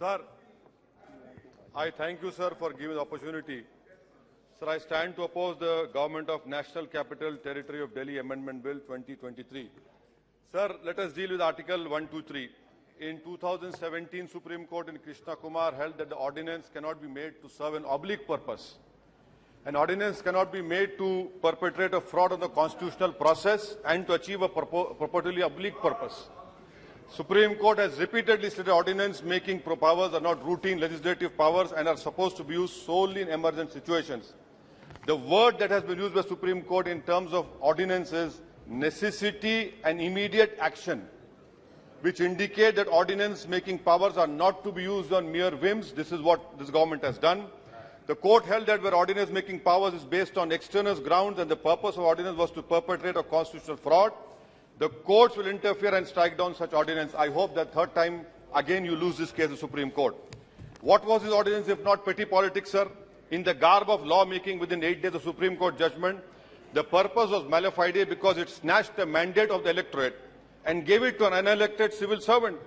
Sir, I thank you, sir, for giving the opportunity. Sir, I stand to oppose the Government of National Capital Territory of Delhi Amendment Bill 2023. Sir, let us deal with Article 123. In 2017, Supreme Court in Krishna Kumar held that the ordinance cannot be made to serve an oblique purpose. An ordinance cannot be made to perpetrate a fraud on the constitutional process and to achieve a purportedly oblique purpose. Supreme Court has repeatedly stated ordinance making powers are not routine legislative powers and are supposed to be used solely in emergent situations. The word that has been used by Supreme Court in terms of ordinance is necessity and immediate action, which indicate that ordinance making powers are not to be used on mere whims. This is what this government has done. The court held that where ordinance making powers is based on extraneous grounds and the purpose of ordinance was to perpetrate a constitutional fraud, the courts will interfere and strike down such ordinance. I hope that third time again you lose this case in the Supreme Court. What was this ordinance if not petty politics, sir? In the garb of lawmaking within 8 days of Supreme Court judgment, the purpose was mala fide because it snatched the mandate of the electorate and gave it to an unelected civil servant.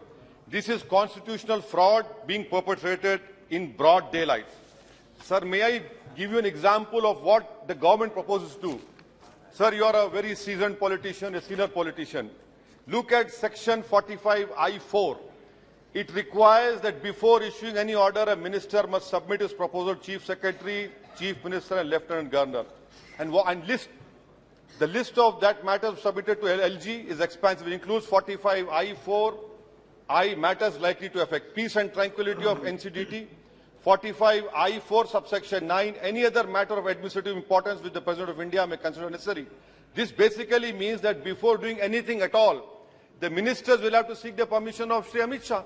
This is constitutional fraud being perpetrated in broad daylight. Sir, may I give you an example of what the government proposes to do? Sir, you are a very seasoned politician, a senior politician. Look at Section 45I4. It requires that before issuing any order, a minister must submit his proposal to Chief Secretary, Chief Minister and Lieutenant Governor. And the list of that matters submitted to LG is expansive. It includes 45I4I matters likely to affect peace and tranquility of NCDT, 45I4 subsection 9, any other matter of administrative importance which the President of India may consider necessary. This basically means that before doing anything at all, the ministers will have to seek the permission of Sri Amit Shah.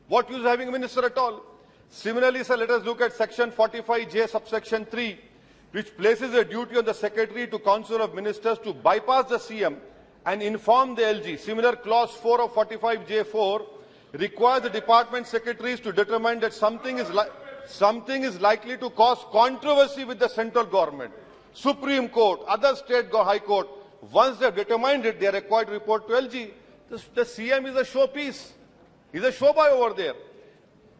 What use having a minister at all? Similarly, sir, let us look at section 45J subsection 3, which places a duty on the Secretary to Council of Ministers to bypass the CM and inform the LG. Similar clause 4 of 45J4 requires the department secretaries to determine that something is likely to cause controversy with the central government, Supreme Court, other state High Court. Once they have determined it, they are required to report to LG. The CM is a showpiece. He's a showboy over there.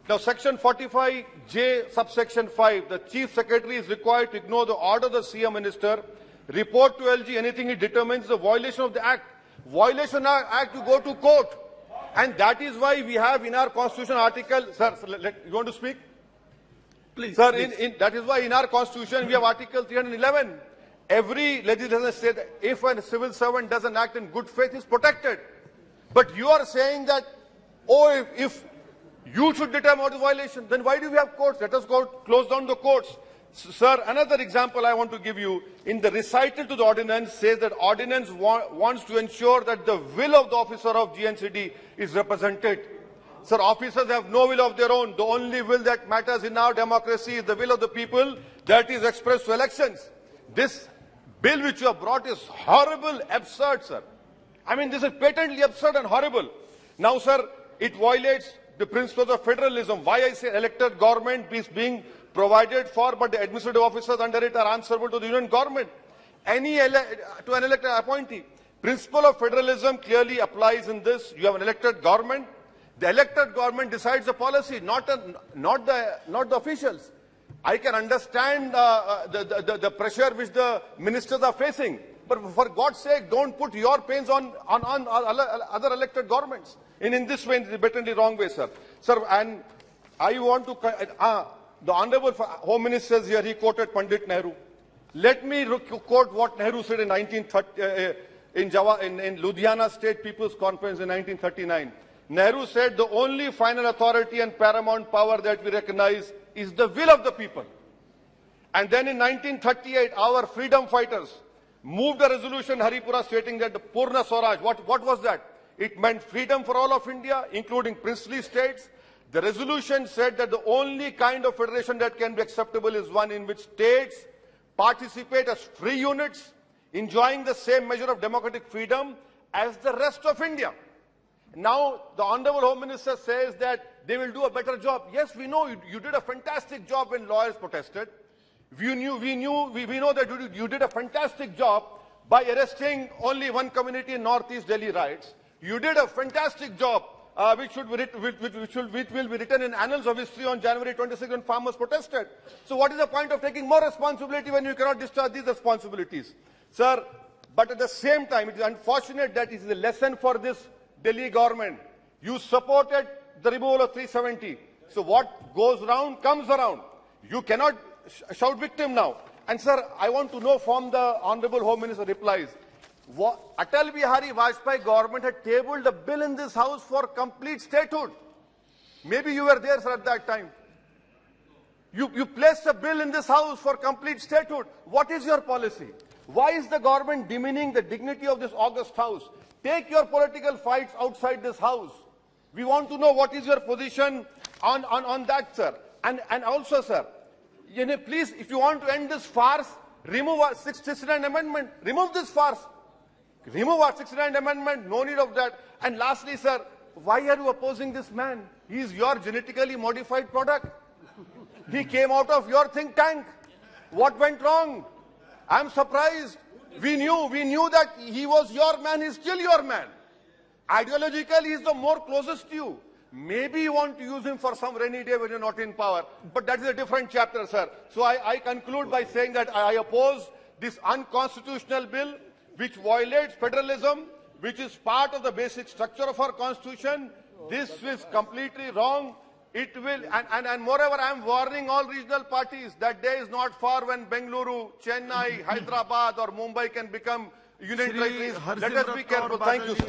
Now, section 45J, subsection 5, the Chief Secretary is required to ignore the order of the CM Minister, report to LG anything he determines the violation of the Act. Violation of the Act, you go to court. And that is why we have in our Constitution article, sir, you want to speak? Please. Sir, that is why in our Constitution we have Article 311. Every legislator says that if a civil servant doesn't act in good faith, he is protected. But you are saying that, oh, if you should determine what is violation, then why do we have courts? Let us close down the courts. Sir, another example I want to give you. In the recital to the ordinance says that ordinance wants to ensure that the will of the officer of GNCD is represented. Sir, officers have no will of their own. The only will that matters in our democracy is the will of the people that is expressed through elections. This bill which you have brought is horrible, absurd, sir. I mean, this is patently absurd and horrible. Now, sir, it violates the principles of federalism. Why I say elected government is being provided for, but the administrative officers under it are answerable to the union government. To an elected appointee. Principle of federalism clearly applies in this. You have an elected government. The elected government decides the policy, not the officials. I can understand the pressure which the ministers are facing, but for God's sake, don't put your pains on other elected governments. In this way, in the blatantly wrong way, sir. Sir, and I want to the Honorable Home Minister is here. He quoted Pandit Nehru. Let me quote what Nehru said in 1930 in Ludhiana State People's Conference in 1939. Nehru said the only final authority and paramount power that we recognize is the will of the people. And then in 1938, our freedom fighters moved a resolution in Haripura stating that the Purna Swaraj, what was that? It meant freedom for all of India, including princely states. The resolution said that the only kind of federation that can be acceptable is one in which states participate as free units, enjoying the same measure of democratic freedom as the rest of India. Now, the Honorable Home Minister says that they will do a better job. Yes, we know you did a fantastic job when lawyers protested. We know that you did a fantastic job by arresting only one community in Northeast Delhi riots. You did a fantastic job which will be written in annals of history on January 26 when farmers protested. So what is the point of taking more responsibility when you cannot discharge these responsibilities? Sir, but at the same time, it is unfortunate that it is a lesson for this Delhi government. You supported the removal of 370. So what goes around comes around. You cannot shout victim now. And sir, I want to know from the Honorable Home Minister replies, Atal Bihari Vajpayee government had tabled a bill in this house for complete statehood. Maybe you were there, sir, at that time. You placed a bill in this house for complete statehood. What is your policy? Why is the government demeaning the dignity of this august house? Take your political fights outside this house. We want to know what is your position on that, sir. And also, sir, please, if you want to end this farce, remove our 69th amendment. Remove this farce. Remove our 69th amendment. No need of that. And lastly, sir, why are you opposing this man? He is your genetically modified product. He came out of your think tank. What went wrong? I'm surprised. We knew that he was your man. He's still your man. Ideologically, he's the more closest to you. Maybe you want to use him for some rainy day when you're not in power. But that is a different chapter, sir. So I conclude by saying that I oppose this unconstitutional bill which violates federalism, which is part of the basic structure of our constitution. This is completely wrong. It will, and moreover, I am warning all regional parties that day is not far when Bengaluru, Chennai, Hyderabad or Mumbai can become union territories. Let us be careful. Thank you, sir.